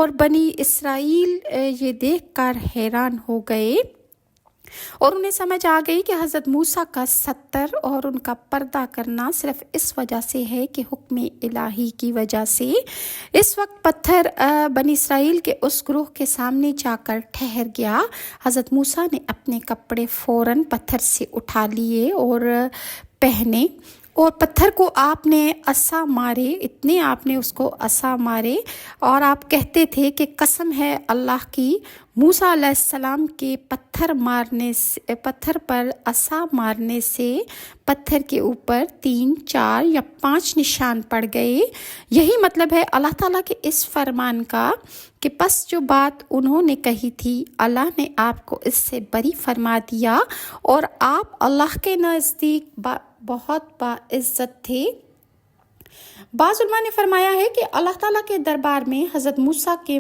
اور بنی اسرائیل یہ دیکھ کر حیران ہو گئے اور انہیں سمجھ آ گئی کہ حضرت موسیٰ کا ستر اور ان کا پردہ کرنا صرف اس وجہ سے ہے کہ حکم الہی کی وجہ سے اس وقت پتھر بنی اسرائیل کے اس گروہ کے سامنے جا کر ٹھہر گیا۔ حضرت موسیٰ نے اپنے کپڑے فوراً پتھر سے اٹھا لیے اور پہنے، اور پتھر کو آپ نے عصا مارے، اتنے آپ نے اس کو عصا مارے، اور آپ کہتے تھے کہ قسم ہے اللہ کی، موسیٰ علیہ السلام کے پتھر پر عصا مارنے سے پتھر کے اوپر 3، 4 یا 5 نشان پڑ گئے۔ یہی مطلب ہے اللہ تعالیٰ کے اس فرمان کا کہ پس جو بات انہوں نے کہی تھی اللہ نے آپ کو اس سے بری فرما دیا اور آپ اللہ کے نزدیک بہت باعزت تھے۔ بعض علماء نے فرمایا ہے کہ اللہ تعالیٰ کے دربار میں حضرت موسیٰ کے